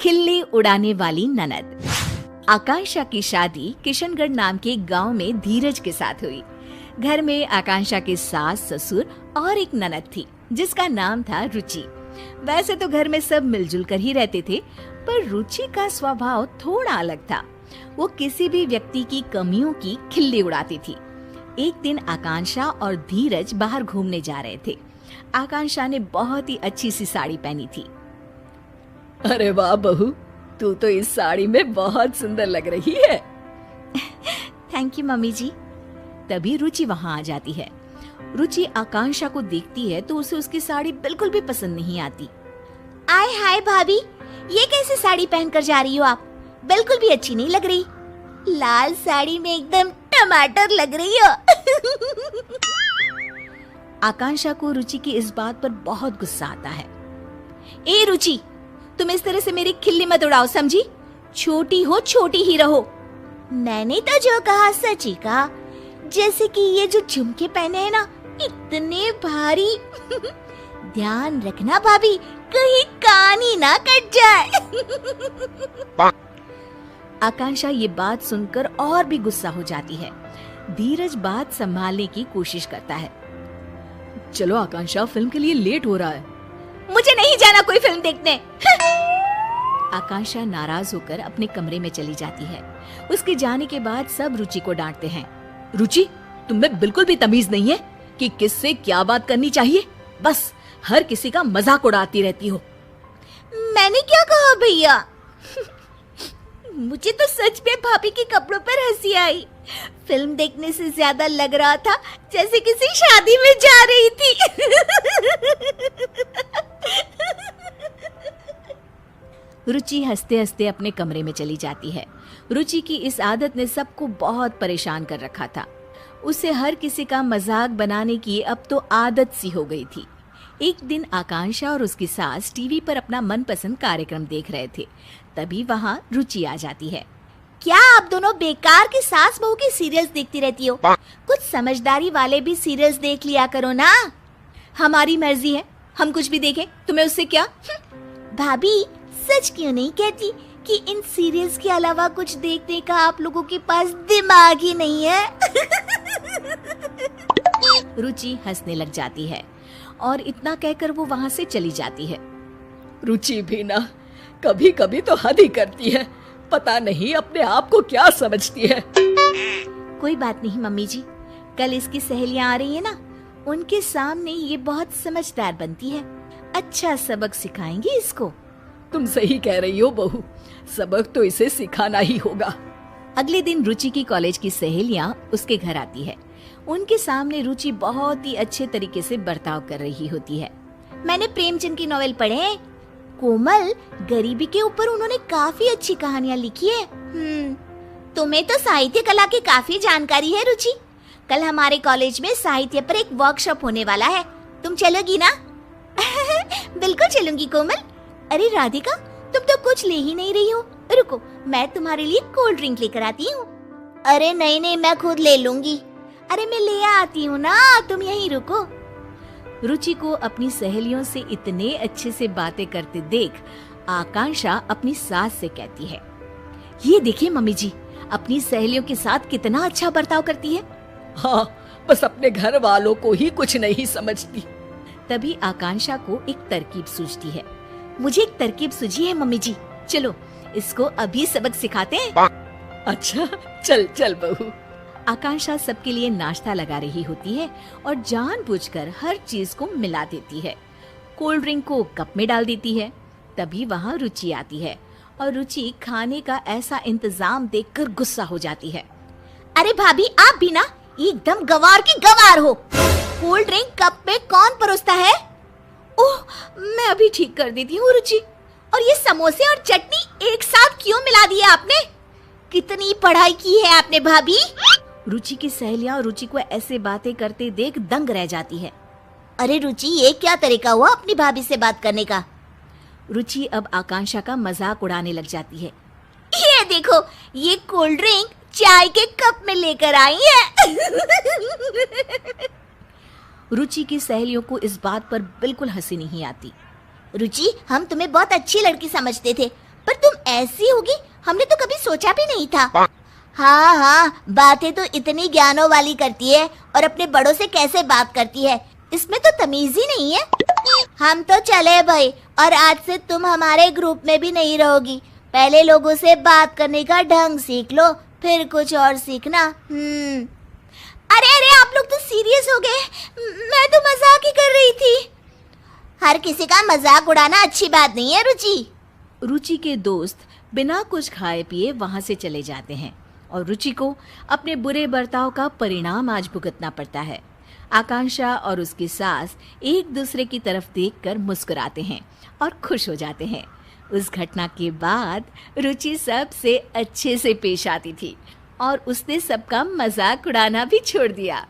खिल्ली उड़ाने वाली ननद। आकांक्षा की शादी किशनगढ़ नाम के गांव में धीरज के साथ हुई। घर में आकांक्षा के सास, ससुर और एक ननद थी जिसका नाम था रुचि। वैसे तो घर में सब मिलजुल कर ही रहते थे, पर रुचि का स्वभाव थोड़ा अलग था। वो किसी भी व्यक्ति की कमियों की खिल्ली उड़ाती थी। एक दिन आकांक्षा और धीरज बाहर घूमने जा रहे थे। आकांक्षा ने बहुत ही अच्छी सी साड़ी पहनी थी। अरे वाह बहू, तू तो इस साड़ी में बहुत सुंदर लग रही है। थैंक यू मम्मी जी। तभी रुचि वहाँ आ जाती है। रुचि आकांक्षा को देखती है तो उसे उसकी साड़ी बिल्कुल भी पसंद नहीं आती। आय हाय भाभी, ये कैसी साड़ी पहनकर जा रही हो आप? बिल्कुल भी अच्छी नहीं लग रही। लाल साड़ी में एकदम टमाटर लग रही हो। आकांक्षा को रुचि की इस बात पर बहुत गुस्सा आता है। ए रुचि, तुम इस तरह से मेरी खिल्ली मत उड़ाओ, समझी? छोटी हो छोटी ही रहो। मैंने तो जो कहा सच ही कहा। जैसे कि ये जो झुमके पहने हैं ना, इतने भारी। ध्यान रखना भाभी, कहीं कान ही ना कट जाए। आकांक्षा ये बात सुनकर और भी गुस्सा हो जाती है। धीरज बात संभालने की कोशिश करता है। चलो आकांक्षा, फिल्म के लिए लेट हो रहा है। मुझे नहीं जाना कोई फिल्म देखने। आकांक्षा नाराज होकर अपने कमरे में चली जाती है। उसके जाने के बाद सब रुचि को डांटते हैं। रुचि, तुम्हें बिल्कुल भी तमीज नहीं है कि किससे क्या बात करनी चाहिए। बस हर किसी का मजाक उड़ाती रहती हो। मैंने क्या कहा भैया? मुझे तो सच में भाभी के कपड़ों पर हंसी आई। फिल्म देखने से ज्यादा लग रहा था जैसे किसी शादी में जा रही थी। रुचि हंसते हंसते अपने कमरे में चली जाती है। रुचि की इस आदत ने सबको बहुत परेशान कर रखा था। उसे हर किसी का मजाक बनाने की अब तो आदत सी हो गई थी। एक दिन आकांक्षा और उसकी सास टीवी पर अपना मनपसंद कार्यक्रम देख रहे थे। तभी वहाँ रुचि आ जाती है। क्या आप दोनों बेकार के सास बहू के सीरियल्स देखती रहती हो? कुछ समझदारी वाले भी सीरियल्स देख लिया करो ना। हमारी मर्जी है, हम कुछ भी देखें, तुम्हें उससे क्या? भाभी, सच क्यों नहीं कहती कि इन सीरियल्स के अलावा कुछ देखने का आप लोगों के पास दिमाग ही नहीं है? रुचि हंसने लग जाती है और इतना कहकर वो वहाँ से चली जाती है। रुचि भी ना कभी कभी तो हद ही करती है। पता नहीं अपने आप को क्या समझती है। कोई बात नहीं मम्मी जी, कल इसकी सहेलियां आ रही है ना, उनके सामने ये बहुत समझदार बनती है। अच्छा सबक सिखाएंगे इसको। तुम सही कह रही हो बहू, सबक तो इसे सिखाना ही होगा। अगले दिन रुचि की कॉलेज की सहेलियां उसके घर आती है। उनके सामने रुचि बहुत ही अच्छे तरीके से बर्ताव कर रही होती है। मैंने प्रेमचंद की नॉवेल पढ़े हैं। कोमल, गरीबी के ऊपर उन्होंने काफी अच्छी कहानियाँ लिखी है। तुम्हें तो साहित्य कला की काफी जानकारी है रुचि। कल हमारे कॉलेज में साहित्य पर एक वर्कशॉप होने वाला है, तुम चलोगी ना? बिल्कुल चलूंगी कोमल। अरे राधिका, तुम तो कुछ ले ही नहीं रही हो। रुको, मैं तुम्हारे लिए कोल्ड ड्रिंक लेकर आती हूँ। अरे नहीं, मैं खुद ले लूंगी। अरे मैं ले आती हूँ ना, तुम यहीं रुको। रुचि को अपनी सहेलियों से इतने अच्छे से बातें करते देख आकांक्षा अपनी सास से कहती है, ये देखिए मम्मी जी, अपनी सहेलियों के साथ कितना अच्छा बर्ताव करती है। हाँ, बस अपने घर वालों को ही कुछ नहीं समझती। तभी आकांक्षा को एक तरकीब सूझती है। मुझे एक तरकीब सूझी है मम्मी जी, चलो इसको अभी सबक सिखाते हैं। अच्छा, चल चल बहू। आकांक्षा सबके लिए नाश्ता लगा रही होती है और जानबूझकर हर चीज को मिला देती है। कोल्ड ड्रिंक को कप में डाल देती है। तभी वहाँ रुचि आती है और रुचि खाने का ऐसा इंतजाम देखकर गुस्सा हो जाती है। अरे भाभी, आप भी ना एकदम गवार की गवार हो। कोल्ड ड्रिंक कप में कौन परोसता है? ओह, मैं अभी ठीक कर देती हूँ रुचि। और ये समोसे और चटनी एक साथ क्यों मिला दिया आपने? कितनी पढ़ाई की है आपने भाभी? रुचि की सहेलियां रुचि को ऐसे बातें करते देख दंग रह जाती है। अरे रुचि, ये क्या तरीका हुआ अपनी भाभी से बात करने का? रुचि अब आकांक्षा का मजाक उड़ाने लग जाती है। ये देखो, ये कोल्ड ड्रिंक चाय के कप में लेकर आई है। रुचि की सहेलियों को इस बात पर बिल्कुल हंसी नहीं आती। रुचि, हम तुम्हें बहुत अच्छी लड़की समझते थे, पर तुम ऐसी होगी हमने तो कभी सोचा भी नहीं था। हाँ हाँ, बातें तो इतनी ज्ञानों वाली करती है और अपने बड़ों से कैसे बात करती है, इसमें तो तमीज ही नहीं है। हम तो चले भाई, और आज से तुम हमारे ग्रुप में भी नहीं रहोगी। पहले लोगों से बात करने का ढंग सीख लो, फिर कुछ और सीखना। अरे अरे, आप लोग तो सीरियस हो गए, मैं तो मजाक ही कर रही थी। हर किसी का मजाक उड़ाना अच्छी बात नहीं है रुचि। रुचि के दोस्त बिना कुछ खाए पिए वहां से चले जाते हैं और रुचि को अपने बुरे बर्ताव का परिणाम आज भुगतना पड़ता है। आकांक्षा और उसकी सास एक दूसरे की तरफ देखकर मुस्कुराते हैं और खुश हो जाते हैं। उस घटना के बाद रुचि सबसे अच्छे से पेश आती थी और उसने सबका मजाक उड़ाना भी छोड़ दिया।